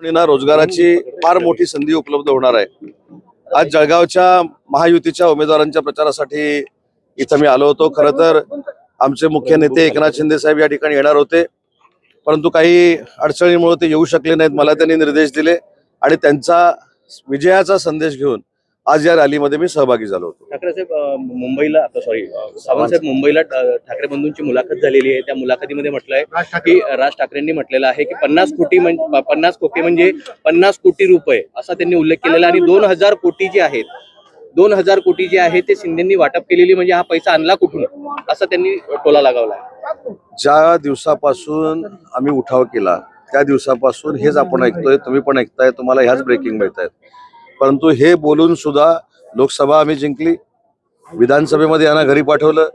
तरुणींना रोजगाराची फार मोठी संधी उपलब्ध होणार आहे। आज जळगावच्या महायुतीच्या उमेदवारांच्या प्रचारासाठी इथं मी आलो होतो। खरं तर आमचे मुख्य नेते एकनाथ शिंदे साहेब या ठिकाणी येणार होते, परंतु काही अडचणीमुळे ते येऊ शकले नाहीत। मला त्यांनी निर्देश दिले आणि त्यांचा विजयाचा संदेश घेऊन आज या रॅलीमध्ये मी सहभागी झालो होतो। ठाकरे साहेब मुंबईला सावंत साहेब मुंबईला ठाकरे बंधूंची मुलाखत झालेली आहे। त्या मुलाखतीमध्ये म्हटलंय की राज ठाकरेंनी म्हटलेलं आहे की 50 कोटी म्हणजे 50 कोटी रुपये असा त्यांनी उल्लेख केलेला आणि 2000 कोटी जे आहेत 2000 कोटी जे आहे ते शिंदेंनी वाटप केलेली, म्हणजे हा पैसा आणला कुठून असं त्यांनी टोला लगावला। ज्या दिवसापासून आम्ही उठाव केला त्या दिवसापासून हेच आपण ऐकतोय, तुम्ही पण ऐकताय, तुम्हाला ह्याच ब्रेकिंग मिळत आहेत। परंतु हे बोलून सुद्धा लोकसभा आम्ही जिंकली, विधानसभेमध्ये यांना घरी पाठवलं,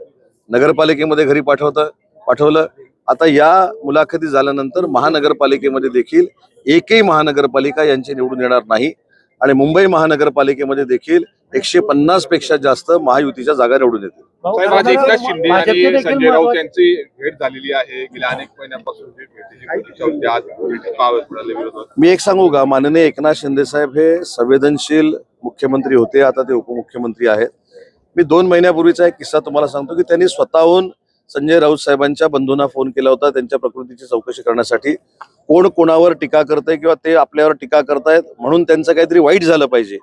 नगरपालिकेमध्ये घरी पाठवलं। आता या मुलाखती झाल्यानंतर महानगरपालिकेमध्ये देखील एकही महानगरपालिका यांची निवडून येणार नाही आणि मुंबई महानगरपालिकेमध्ये देखील 150 पेक्षा जास्त महायुतीच्या जागा निवडून येतील। साहेब, एकनाथ शिंदे आणि संजय राऊत यांची भेट झालेली आहे। गेल्या अनेक महिन्यांपासून मी एक सांगू का, माननीय एकनाथ शिंदे साहेब हे संवेदनशील मुख्यमंत्री होते, आता ते उपमुख्यमंत्री आहेत। मी 2 महिन्यापूर्वीचा एक किस्सा तुम्हाला सांगतो की त्यांनी स्वतःहून संजय राऊत साहेबांच्या बंधूंना फोन केला होता त्यांच्या प्रकृतीची चौकशी करण्यासाठी। कोण कोणावर टीका करतंय किंवा ते आपल्यावर टीका करतायत म्हणून त्यांचं काहीतरी वाईट झालं पाहिजे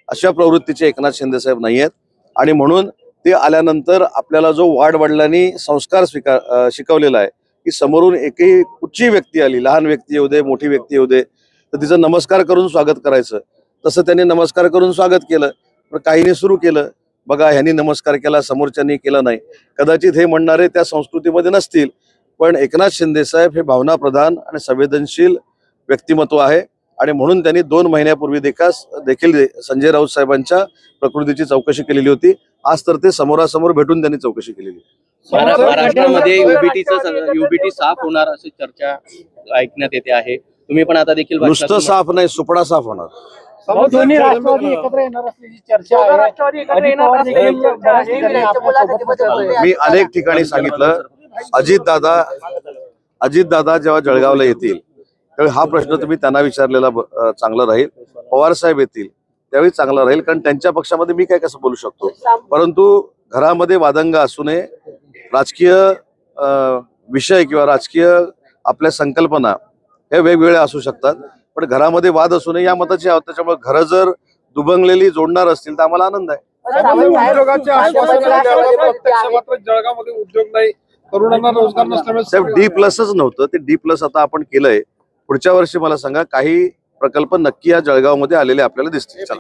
अशा प्रवृत्तीचे एकनाथ शिंदे साहेब नाही आहेत आणि म्हणून ते आल्यानंतर आपल्याला जो वाडवडिलांनी संस्कार शिकवलेला आहे की समोरून एकही कुठची व्यक्ती आली, लहान व्यक्ती येऊ दे, मोठी व्यक्ती येऊ दे, तर तिचं नमस्कार करून स्वागत करायचं। तसं त्यांनी नमस्कार करून स्वागत केलं, पण काहींनी सुरू केलं, बघा ह्यांनी नमस्कार केला, समोरच्यांनी केला नाही। कदाचित हे म्हणणारे त्या संस्कृतीमध्ये नसतील, पण एकनाथ शिंदे साहेब हे भावनाप्रधान आणि संवेदनशील व्यक्तिमत्व आहे आणि म्हणून त्यांनी 2 महिन्यापूर्वी देखील संजय राऊत साहेबांच्या प्रकृतीची चौकशी केलेली होती। आज तर ते समोरासमोर भेटून त्यांनी चौकशी केलेली। महाराष्ट्रामध्ये युबीटी साफ होणार अशी चर्चा ऐकण्यात येते आहे। तुम्ही पण आता देखील नुसतं साफ नाही, सुपडा साफ होणार। दोन्ही राष्ट्रवादी एकत्र येणार असल्याची चर्चा आहे। मी अनेक ठिकाणी सांगितलं, अजितदादा जेव्हा जळगावला येतील त्यावेळी हा प्रश्न तुम्ही त्यांना विचारलेला चांगला राहील। पवार साहेब येतील त्यावेळी चांगला राहील, कारण त्यांच्या पक्षामध्ये मी काय कसं बोलू शकतो। परंतु घरामध्ये वादंग असू नये, राजकीय विषय किंवा राजकीय आपल्या संकल्पना हे वेगवेगळ्या असू शकतात, पण घरामध्ये वाद असू नये या मताची आहोत। त्याच्यामुळे घरं जर दुभंगलेली जोडणार असतील तर आम्हाला आनंद आहे। जळगावमध्ये उद्योग नाही, तरुणांना रोजगार नसल्यामुळे साहेब D+च नव्हतं ते D+ आता आपण केलंय। पुढच्या वर्षी मला सांगा काही प्रकल्प नक्की या जळगावमध्ये आलेले आपल्याला दिसतील।